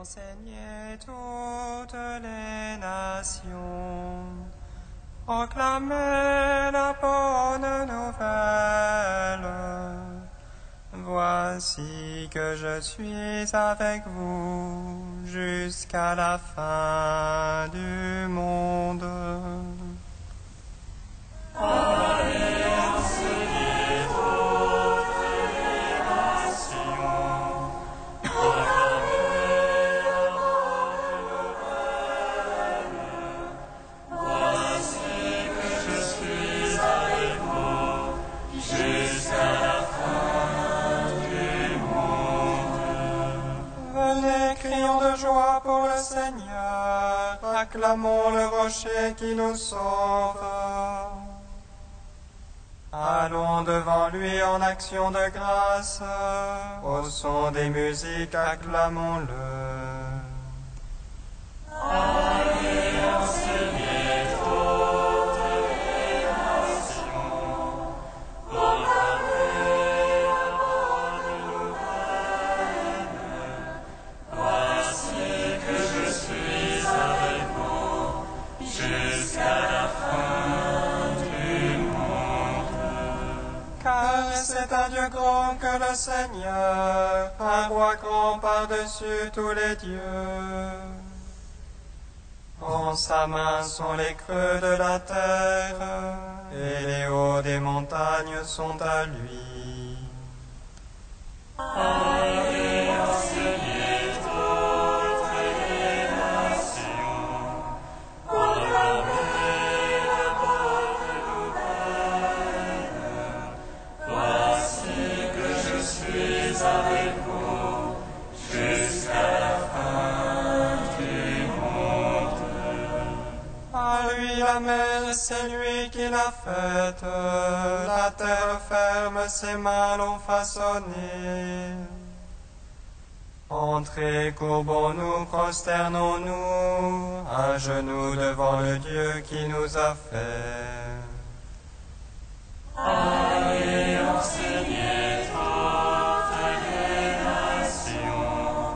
enseigner toutes les nations. Proclamez la bonne nouvelle. Voici que je suis avec vous jusqu'à la fin du monde. Allez enseigner toutes les nations, proclamez la bonne nouvelle. Voici que je suis avec vous jusqu'à la fin du monde. Venez, crions de joie pour le Seigneur, acclamons le rocher qui nous sauve. Allons devant lui en action de grâce, au son des musiques, acclamons-le. Allez enseigner toutes les nations, proclamez la bonne nouvelle. Voici que je suis avec vous jusqu'à la fin du monde. Car c'est un Dieu grand que le Seigneur, un roi grand par-dessus tous les dieux. En sa main sont les creux de la terre, et les hauts des montagnes sont à lui. Allez enseigner toutes les nations, proclamez la bonne nouvelle. Voici que je suis avec vous jusqu'à la fin du monde. À lui la mer, c'est lui qui l'a faite, la terre ferme, ses mains l'ont façonnée. Entrez, courbons-nous, prosternons-nous, à genoux devant le Dieu qui nous a fait. Allez enseigner toutes les nations,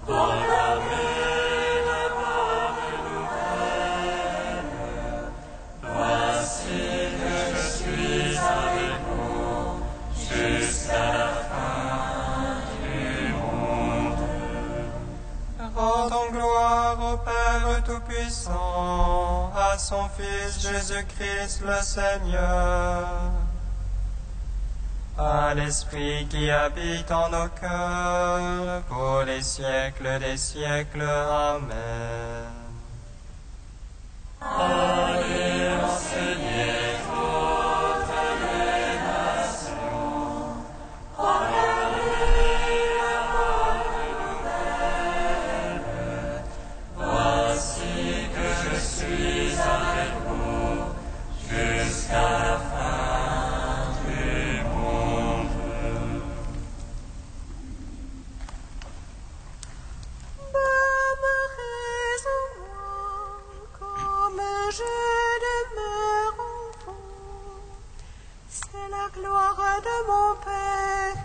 proclamez la bonne nouvelle. Voici que je suis avec vous jusqu'à la fin du monde. Rendons gloire au Père Tout-Puissant, à son Fils Jésus-Christ le Seigneur, à l'Esprit qui habite en nos cœurs, pour les siècles des siècles. Amen. Allez enseigner toutes les nations, proclamez la bonne nouvelle. Voici que je suis avec vous jusqu'à la fin du monde. Demeurez en moi, comme je demeure en vous. C'est la gloire de mon Père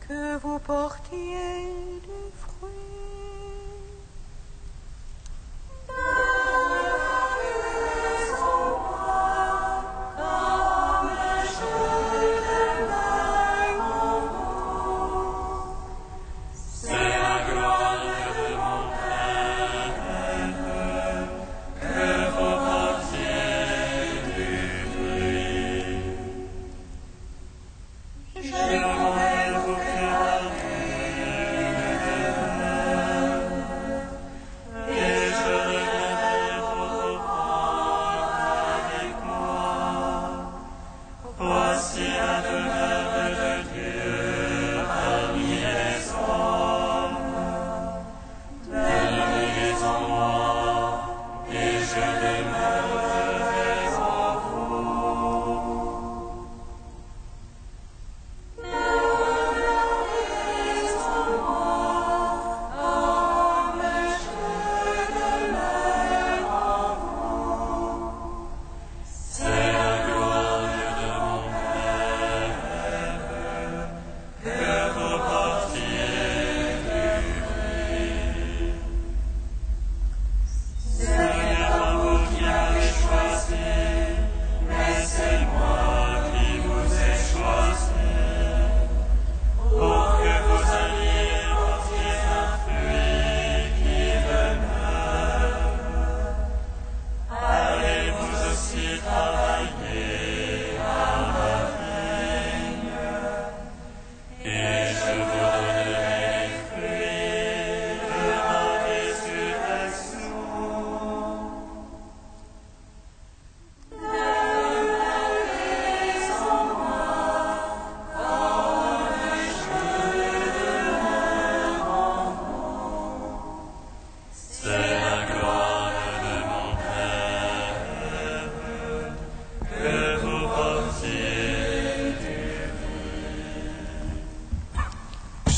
que vous portiez du fruit. Demeurez en moi, comme je demeure en vous. C'est la gloire de mon Père que vous portiez du fruit. Je pourrais vous faire une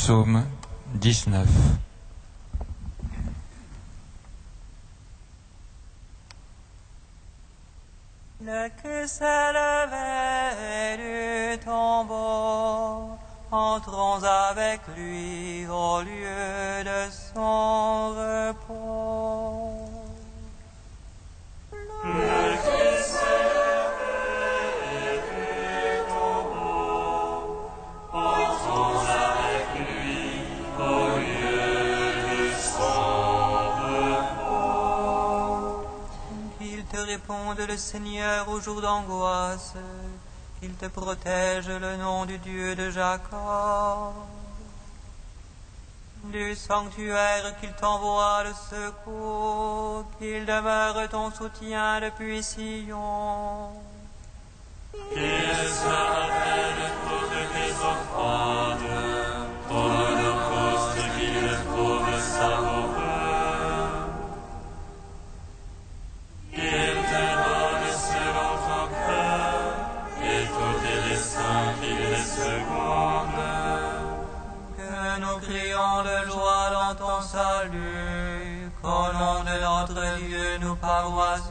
Psaume 19. Le Christ s'est levé du tombeau, entrons avec lui au lieu de son repos. Le Christ s'est levé du tombeau, entrons avec lui au lieu de son repos. Qu'il te réponde le Seigneur au jour d'angoisse, qu'il te protège le nom du Dieu de Jacob. Du sanctuaire qu'il t'envoie le secours, qu'il demeure ton soutien depuis Sion. Qu'il se rappelle toutes tes offrandes, ton holocauste qu'il trouve savoureux. Qu'il te donne selon ton cœur, et tous tes desseins qu'il les seconde. Que nous crions de joie dans ton salut, qu'au nom de notre Dieu nous paroissions.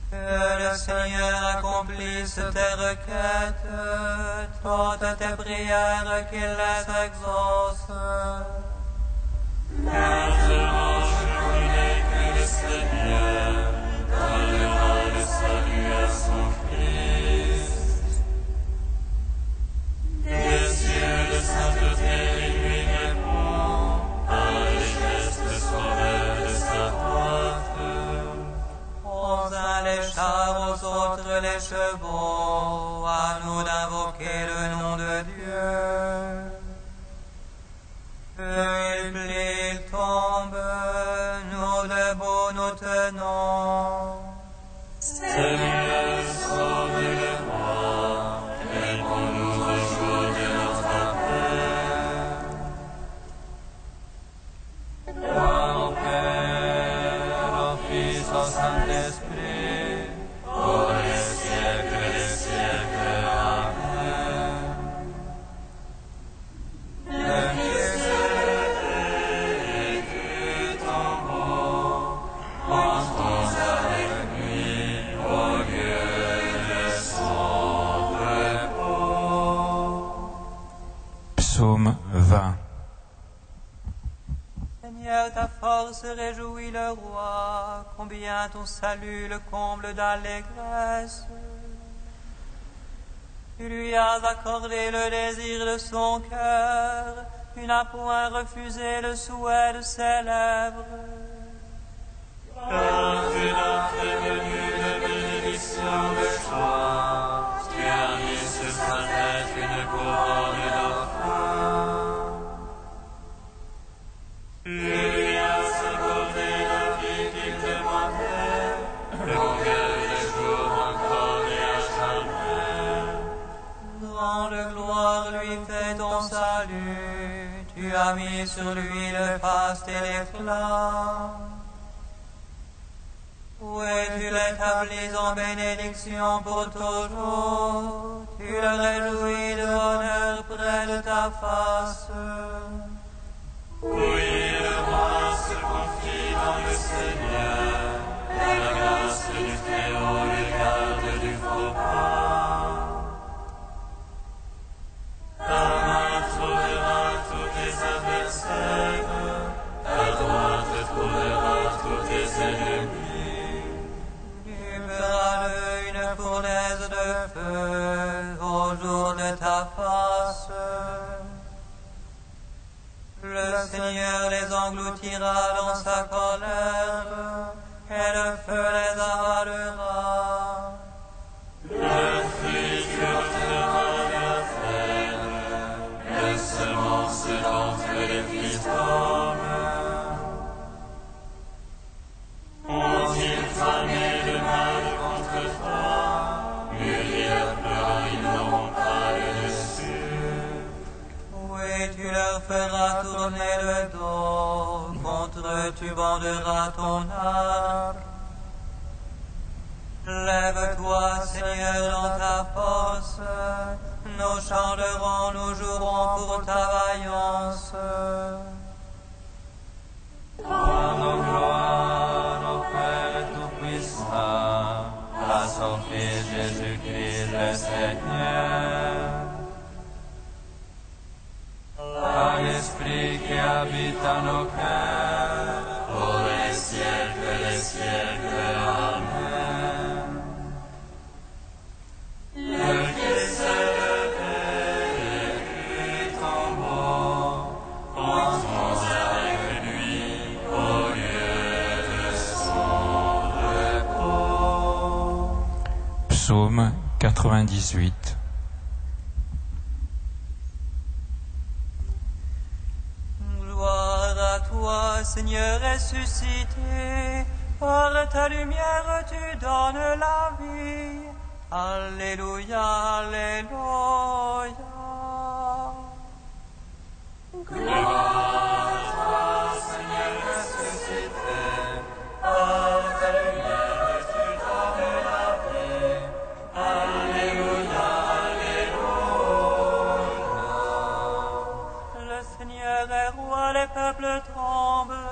Que le Seigneur accomplisse tes requêtes, toutes tes prières qu'il les exauce. Maintenant je connais que le Seigneur donnera le salut à son Christ. Des cieux de sainteté il lui répond, par les gestes sauveurs de sa droite. Aux uns les chars, aux autres les chevaux, à nous d'invoquer le nom de Dieu. Il plie, il tombe, nous debout nous tenons. Seigneur, sauve-le-moi, réponds-nous au jour de notre appel. Gloire au Père, au Fils, au Saint-Esprit, Pour les siècles des siècles. Amen. Le Christ est du tombeau, entrons avec lui au lieu de son repos. Psaume 20. Seigneur, ta force réjouit le roi, combien ton salut le comble d'allégresse. Tu lui as accordé le désir de son cœur, tu n'as point refusé le souhait de ses lèvres. Car tu n'as prévenu de bénédiction de joie, tu as mis sur sa tête une couronne d'or. Tu lui as accordé la vie qu'il demandait, longueur de jour encore et à jamais. Grande gloire lui fait ton salut, tu as mis sur lui le faste et l'éclat. Oui, tu l'établis en bénédiction pour toujours, tu le réjouis de bonheur près de ta face. Oui, le roi se confie dans le Seigneur, la grâce du Très-Haut le garde du faux pas. Ta main trouvera tous tes adversaires, ta droite trouvera tous tes ennemis. Tu feras d'eux une fournaise de feu au jour de ta face. Le Seigneur les engloutira dans sa colère, et le feu les avalera. Le fruit tu ôteras de la terre, la semence d'entre les fistons. Ont-ils tramé le mal contre toi? Mûrir pleurant, ils n'auront pas le dessus. Oui, tu leur feras tourner le dos, contre eux tu banderas ton arc. Lève-toi, Seigneur, dans ta force, Nous chanterons, nous jouerons pour ta vaillance. Rends gloire au Père Tout-Puissant, à son Fils Jésus-Christ le Seigneur, à l'Esprit qui habite en nos cœurs, pour les siècles des siècles. Amen. Le Christ s'est levé et du tombeau, entrons avec lui au lieu de son repos. Psaume 98. Gloire à toi, Seigneur ressuscité, par ta lumière tu donnes la vie. Alléluia, alléluia. Gloire à toi, Seigneur ressuscité, par ta lumière tu donnes la vie. Alléluia, alléluia. Le Seigneur est roi, les peuples tremblent.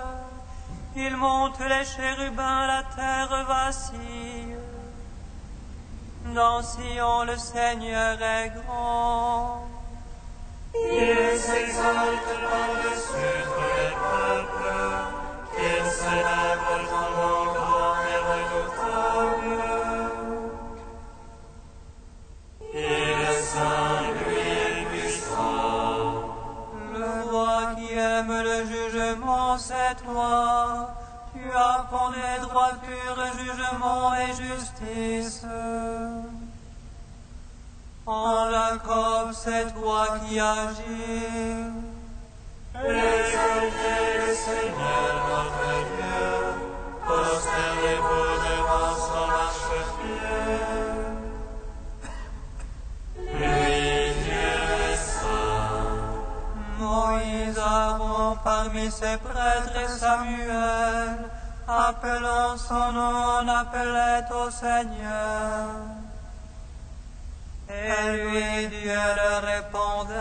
Il monte les chérubins, la terre vacille. Dans Sion, le Seigneur est grand. Il s'exalte par-dessus tous les peuples, qu'il célèbre ton nom grand et redoutable. Il est saint, lui est puissant. Le roi qui aime le jugement, c'est toi. Tu as fondé droiture, jugement et justice. En Jacob, c'est toi qui agis. Exaltez le Seigneur notre Dieu, prosternez-vous devant son marchepied. Lui, Dieu est saint. Moïse, Aaron, parmi ses prêtres et Samuel, appelant son nom, on appelait au Seigneur. Et lui, Dieu leur répondait.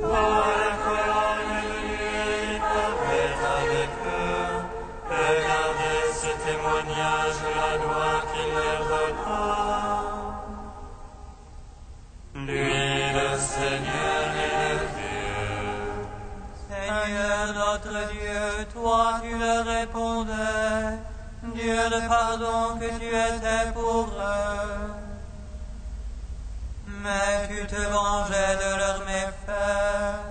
Dans la colonne de nuit, il parlait avec eux. Regardez ce témoignage de la loi qu'il leur donna. Lui, le Seigneur est le Dieu. Seigneur notre Dieu, toi tu leur répondais, Dieu de pardon que tu étais pour eux. Mais tu te vengeais de leurs méfaits.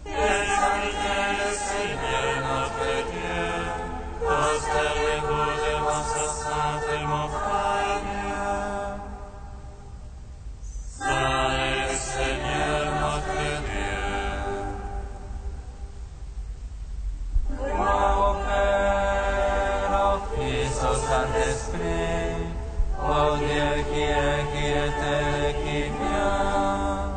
Exaltez le Seigneur notre Dieu, prosternez-vous devant sa sainte montagne. Saint est le Seigneur notre Dieu. Gloire au Père, au Fils, au Saint-Esprit, au Dieu qui est, qui était et qui vient.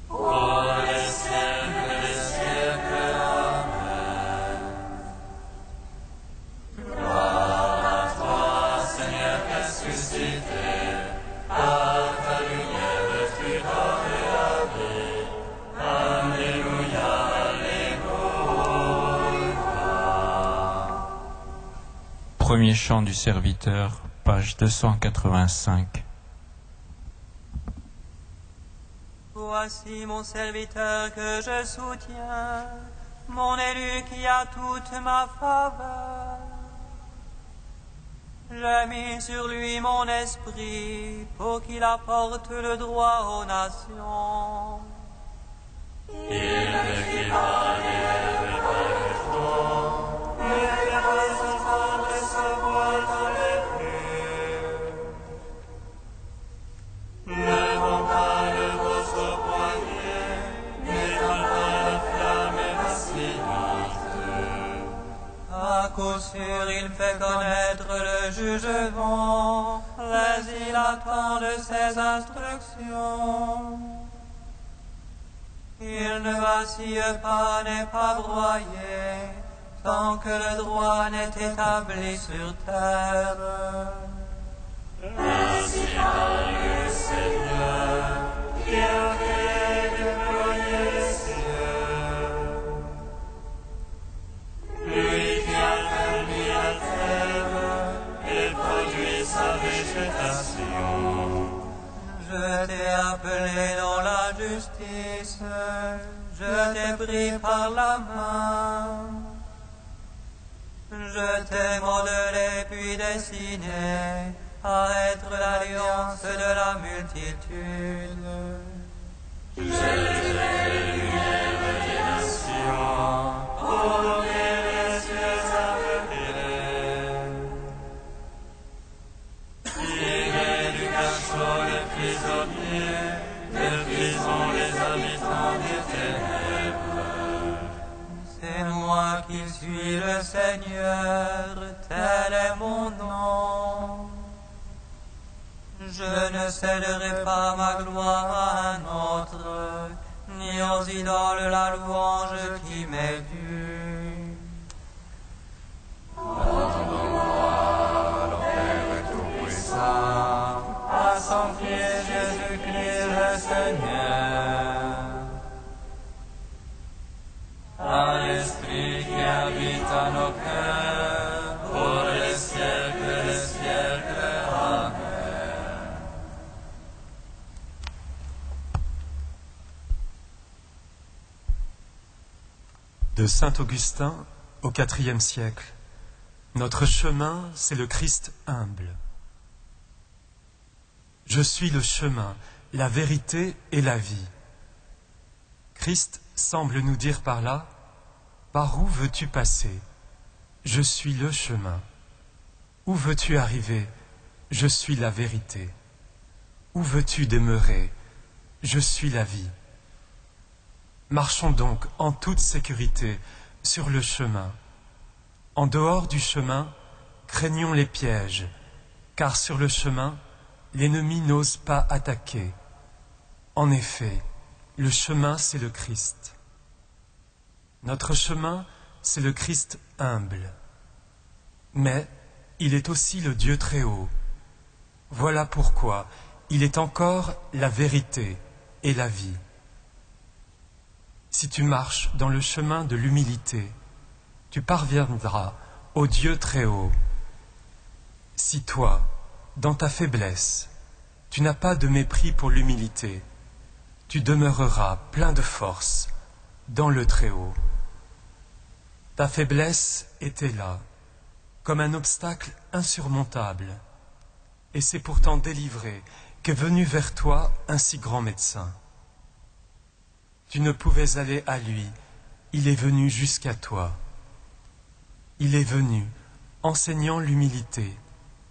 Pour les siècles des siècles. Amen. Gloire à toi, Seigneur ressuscité, par ta lumière tu donnes la vie. Alléluia, alléluia. Premier chant du serviteur, page 285. Voici mon serviteur que je soutiens, mon élu qui a toute ma faveur. J'ai mis sur lui mon esprit pour qu'il apporte le droit aux nations. Il équipa les lèvres par le front, et fera entendre sa voix dans les rues. Ne romps pas le votre poignet, n'éteins pas la flamme et la silence. À coup sûr, il fait connaître le jugement, mais il attend de ses instructions. Il ne vacille pas, n'est pas broyé, tant que le droit n'est établi sur terre. Ainsi parle le Seigneur, qui a fait déployer les cieux. Lui qui a fermé la terre et produit sa végétation. Je t'ai appelé dans la justice, je t'ai pris par la main. Je t'ai modelé puis destiné à être l'alliance de la multitude. Je t'ai fait lumière des nations, pour ouvrir les yeux aveuglés. Tirez du cachot les prisonniers, de prison les habitants des ténèbres. C'est moi qui suis le Seigneur, tel est mon nom. Je ne céderai pas ma gloire à un autre, ni aux idoles la louange qui m'est due. À son Fils Jésus-Christ le Seigneur, à l'Esprit qui habite à nos cœurs, pour les siècles des siècles. Amen. De saint Augustin au IVe siècle. Notre chemin, c'est le Christ humble. Je suis le chemin, la vérité et la vie. Christ semble nous dire par là, par où veux-tu passer? Je suis le chemin. Où veux-tu arriver? Je suis la vérité. Où veux-tu demeurer? Je suis la vie. Marchons donc en toute sécurité sur le chemin. En dehors du chemin, craignons les pièges, car sur le chemin, l'ennemi n'ose pas attaquer. En effet, le chemin, c'est le Christ. Notre chemin, c'est le Christ humble. Mais il est aussi le Dieu très haut. Voilà pourquoi il est encore la vérité et la vie. Si tu marches dans le chemin de l'humilité, tu parviendras au Dieu très haut. Si toi, dans ta faiblesse, tu n'as pas de mépris pour l'humilité, tu demeureras plein de force dans le très haut. Ta faiblesse était là, comme un obstacle insurmontable, et c'est pourtant délivré qu'est venu vers toi un si grand médecin. Tu ne pouvais aller à lui, il est venu jusqu'à toi. Il est venu, enseignant l'humilité,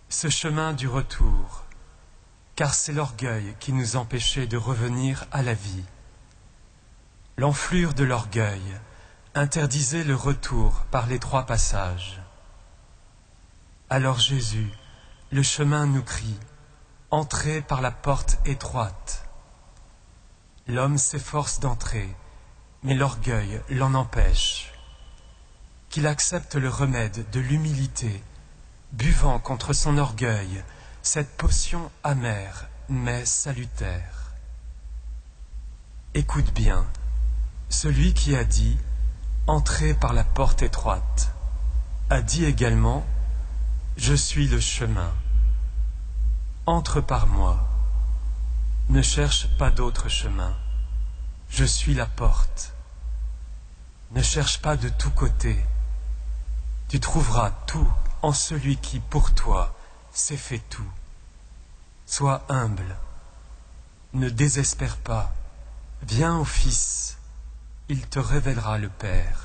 ce chemin du retour, car c'est l'orgueil qui nous empêchait de revenir à la vie. L'enflure de l'orgueil interdisait le retour par les 3 passages. Alors Jésus, le chemin nous crie, entrez par la porte étroite. L'homme s'efforce d'entrer, mais l'orgueil l'en empêche. Qu'il accepte le remède de l'humilité, buvant contre son orgueil cette potion amère mais salutaire. Écoute bien, celui qui a dit « Entrez par la porte étroite » a dit également « Je suis le chemin. Entre par moi. Ne cherche pas d'autre chemin. Je suis la porte. Ne cherche pas de tous côtés. Tu trouveras tout en celui qui, pour toi, s'est fait tout. Sois humble. Ne désespère pas. Viens au Fils. Il te révélera le Père.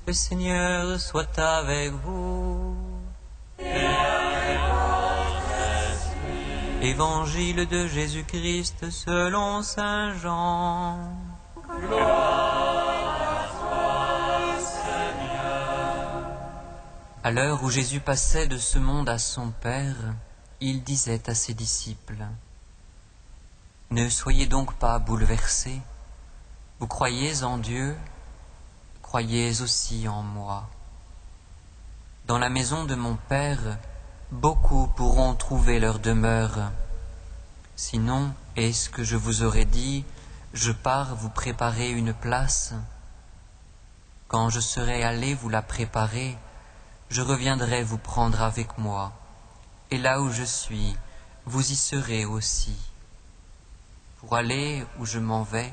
Le Seigneur soit avec vous. Et avec votre esprit. Évangile de Jésus-Christ selon saint Jean. Gloire à toi, Seigneur. À l'heure où Jésus passait de ce monde à son Père, il disait à ses disciples : Ne soyez donc pas bouleversés. Vous croyez en Dieu, croyez aussi en moi. Dans la maison de mon Père, beaucoup pourront trouver leur demeure. Sinon, est-ce que je vous aurais dit : Je pars vous préparer une place ? Quand je serai allé vous la préparer, je reviendrai vous prendre avec moi, et là où je suis, vous y serez aussi. Pour aller où je m'en vais,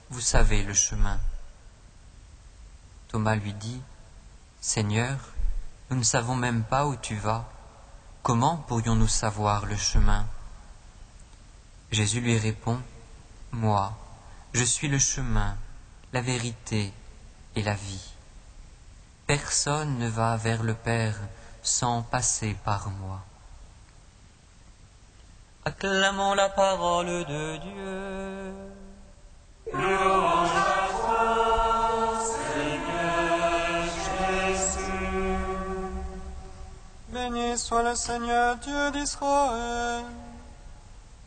vous savez le chemin. Thomas lui dit : Seigneur, nous ne savons même pas où tu vas. Comment pourrions-nous savoir le chemin ? Jésus lui répond : Moi, je suis le chemin, la vérité et la vie. Personne ne va vers le Père sans passer par moi. Acclamons la parole de Dieu. Louange à toi, Seigneur Jésus. Béni soit le Seigneur Dieu d'Israël.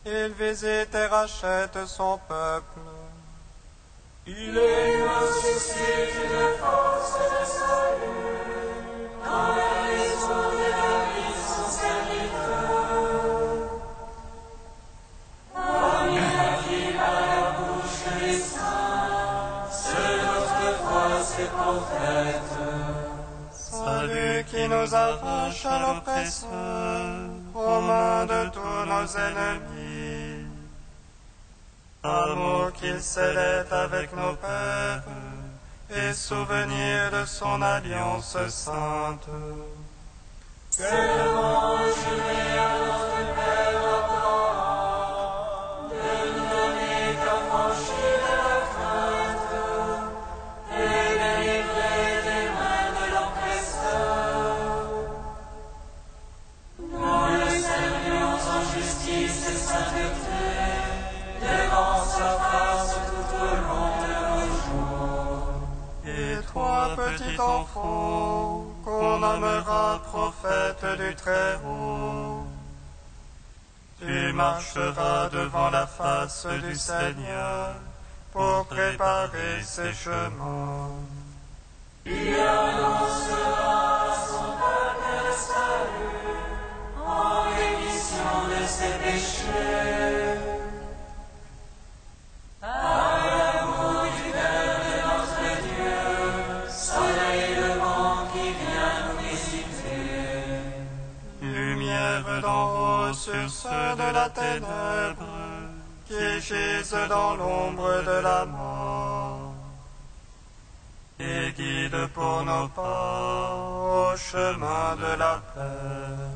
Il visite et rachète son peuple. Il suscite une force de salut dans la maison de David, son serviteur. Comme il a dit par la bouche des saints, ceux d'autrefois ses prophètes. Salut qui nous arrache à l'oppresseur, aux mains de tous nos ennemis. Amour qu'il scellait avec nos pères, et souvenir de son alliance sainte. Tellement juré à notre Père Abraham, de nous donner qu'affranchis de la crainte, et délivrer des mains de l'oppresseur. Nous le servions en justice et sainteté, devant sa face tout au long de nos jours. Et toi, petit enfant, qu'on nommera prophète du Très-Haut, tu marcheras devant la face du Seigneur pour préparer ses chemins. Il annoncera son peuple le salut, en rémission de ses péchés. À l'amour du Père de notre Dieu, soleil levant qui vient nous visiter. Lumière d'en haut sur ceux de la ténèbre, qui gisent dans l'ombre de la mort, et guide pour nos pas au chemin de la paix.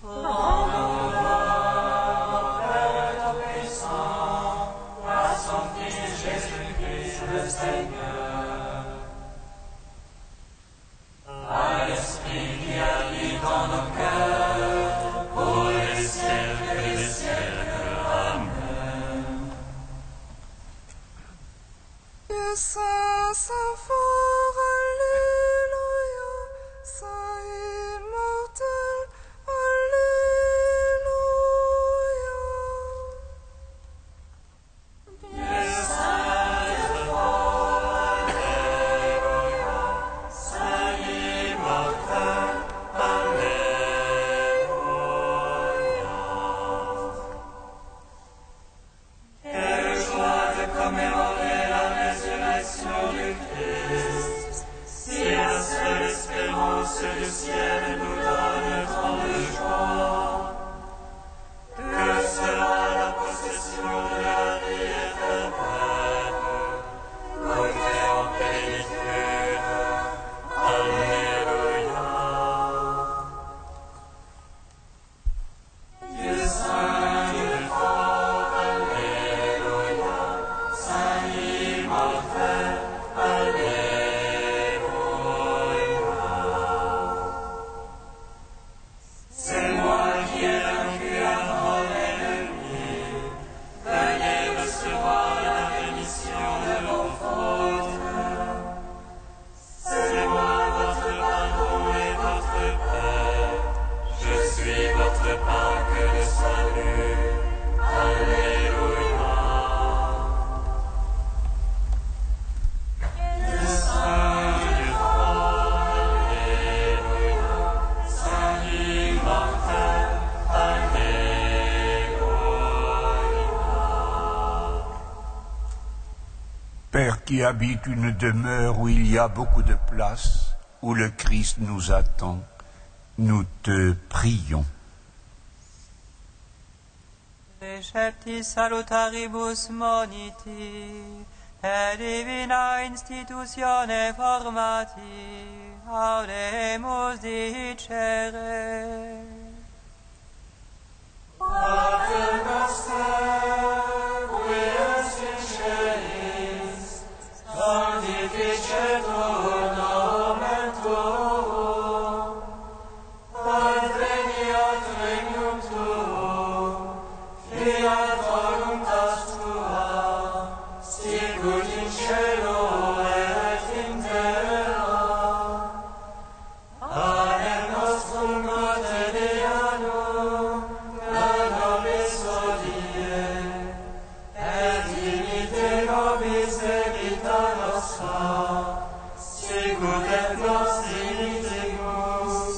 Rendons gloire au Père Tout-Puissant, à son Fils Jésus-Christ le Seigneur, à l'Esprit qui habite dans nos cœurs, pour les siècles des siècles. Amen. Que Saint, Saint fort, Alléluia, Saint immortel, Alléluia. Dieu saint et fort, Alléluia, Saint immortel, Alléluia. qui habite une demeure où il y a beaucoup de place, où le Christ nous attend, nous te prions. Receptis salutaribus moniti, per divina institutione formati, audemus dicere. Pater noster, qui es in celis, sanctificetur nomen tuum, adveniat regnum tuum, fiat voluntas tua, sicut in cielo et in terra. Panem nostrum quotidianum da nobis hodie, et dimite nobis debita nostra, sicut et nos dimitimus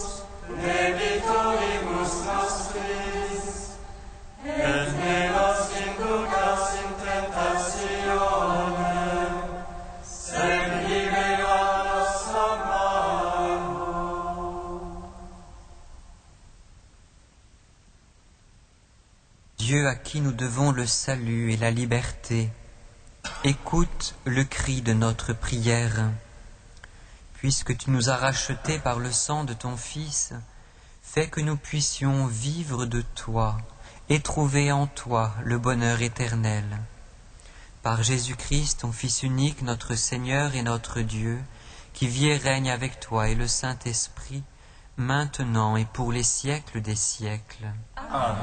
debitoribus nostris, et ne nos inducas in tentationem, sed libera nos a malo. Dieu à qui nous devons le salut et la liberté, écoute le cri de notre prière. Puisque tu nous as rachetés par le sang de ton Fils, fais que nous puissions vivre de toi et trouver en toi le bonheur éternel. Par Jésus-Christ, ton Fils unique, notre Seigneur et notre Dieu, qui vit et règne avec toi et le Saint-Esprit, maintenant et pour les siècles des siècles. Amen.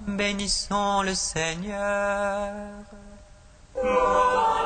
Bénissons le Seigneur. Gloire